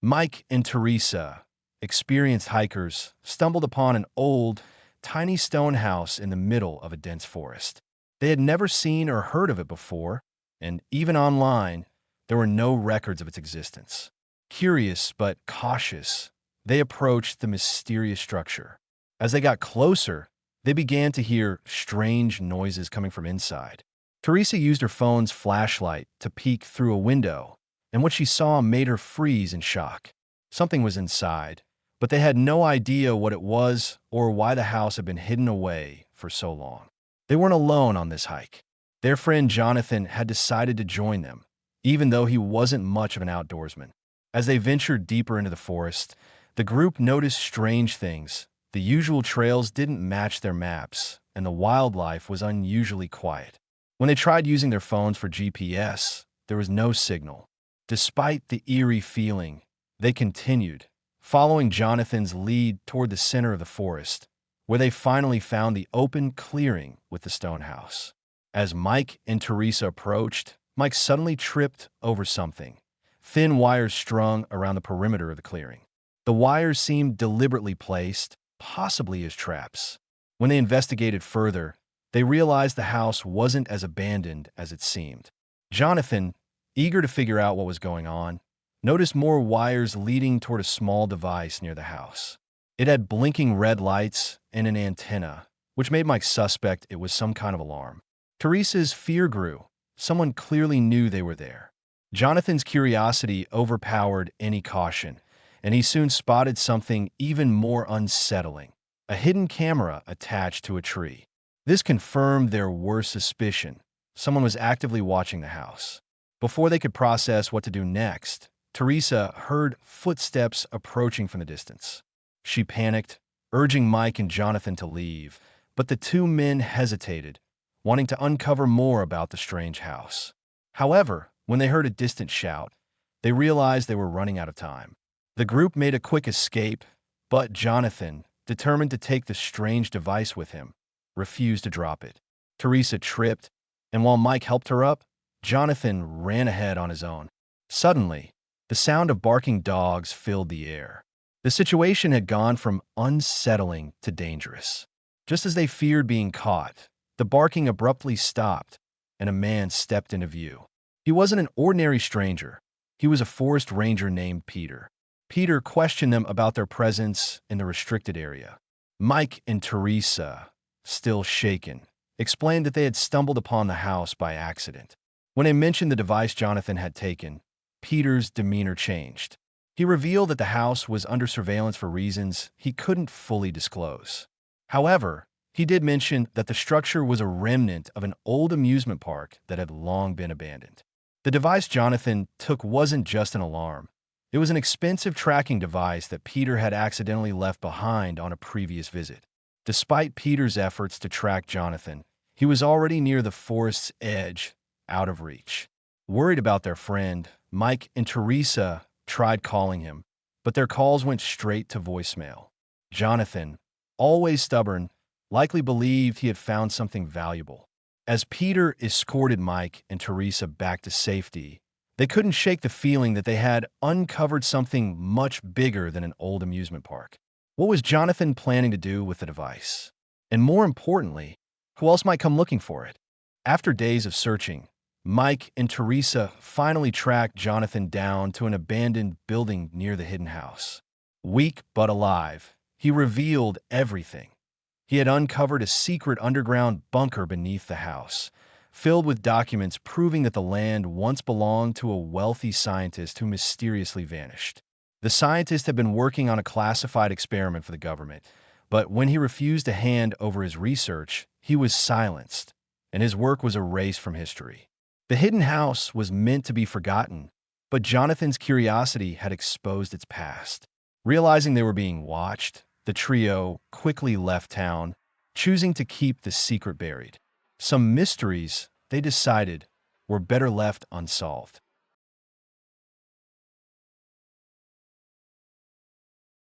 Mike and Teresa, experienced hikers, stumbled upon an old, tiny stone house in the middle of a dense forest. They had never seen or heard of it before, and even online, there were no records of its existence. Curious but cautious, they approached the mysterious structure. As they got closer, they began to hear strange noises coming from inside. Teresa used her phone's flashlight to peek through a window, and what she saw made her freeze in shock. Something was inside, but they had no idea what it was or why the house had been hidden away for so long. They weren't alone on this hike. Their friend Jonathan had decided to join them, even though he wasn't much of an outdoorsman. As they ventured deeper into the forest, the group noticed strange things. The usual trails didn't match their maps, and the wildlife was unusually quiet. When they tried using their phones for GPS, there was no signal. Despite the eerie feeling, they continued, following Jonathan's lead toward the center of the forest, where they finally found the open clearing with the stone house. As Mike and Teresa approached, Mike suddenly tripped over something, thin wires strung around the perimeter of the clearing. The wires seemed deliberately placed, possibly as traps. When they investigated further, they realized the house wasn't as abandoned as it seemed. Jonathan, eager to figure out what was going on, noticed more wires leading toward a small device near the house. It had blinking red lights and an antenna, which made Mike suspect it was some kind of alarm. Teresa's fear grew. Someone clearly knew they were there. Jonathan's curiosity overpowered any caution, and he soon spotted something even more unsettling: a hidden camera attached to a tree. This confirmed their worst suspicion. Someone was actively watching the house. Before they could process what to do next, Teresa heard footsteps approaching from the distance. She panicked, urging Mike and Jonathan to leave, but the two men hesitated, wanting to uncover more about the strange house. However, when they heard a distant shout, they realized they were running out of time. The group made a quick escape, but Jonathan, determined to take the strange device with him, refused to drop it. Teresa tripped, and while Mike helped her up, Jonathan ran ahead on his own. Suddenly, the sound of barking dogs filled the air. The situation had gone from unsettling to dangerous. Just as they feared being caught, the barking abruptly stopped, and a man stepped into view. He wasn't an ordinary stranger. He was a forest ranger named Peter. Peter questioned them about their presence in the restricted area. Mike and Teresa, still shaken, explained that they had stumbled upon the house by accident. When they mentioned the device Jonathan had taken, Peter's demeanor changed. He revealed that the house was under surveillance for reasons he couldn't fully disclose. However, he did mention that the structure was a remnant of an old amusement park that had long been abandoned. The device Jonathan took wasn't just an alarm. It was an expensive tracking device that Peter had accidentally left behind on a previous visit. Despite Peter's efforts to track Jonathan, he was already near the forest's edge, out of reach. Worried about their friend, Mike and Teresa tried calling him, but their calls went straight to voicemail. Jonathan, always stubborn, likely believed he had found something valuable. As Peter escorted Mike and Teresa back to safety, they couldn't shake the feeling that they had uncovered something much bigger than an old amusement park. What was Jonathan planning to do with the device? And more importantly, who else might come looking for it? After days of searching, Mike and Teresa finally tracked Jonathan down to an abandoned building near the hidden house. Weak but alive, he revealed everything. He had uncovered a secret underground bunker beneath the house, filled with documents proving that the land once belonged to a wealthy scientist who mysteriously vanished. The scientist had been working on a classified experiment for the government, but when he refused to hand over his research, he was silenced, and his work was erased from history. The hidden house was meant to be forgotten, but Jonathan's curiosity had exposed its past. Realizing they were being watched, the trio quickly left town, choosing to keep the secret buried. Some mysteries, they decided, were better left unsolved.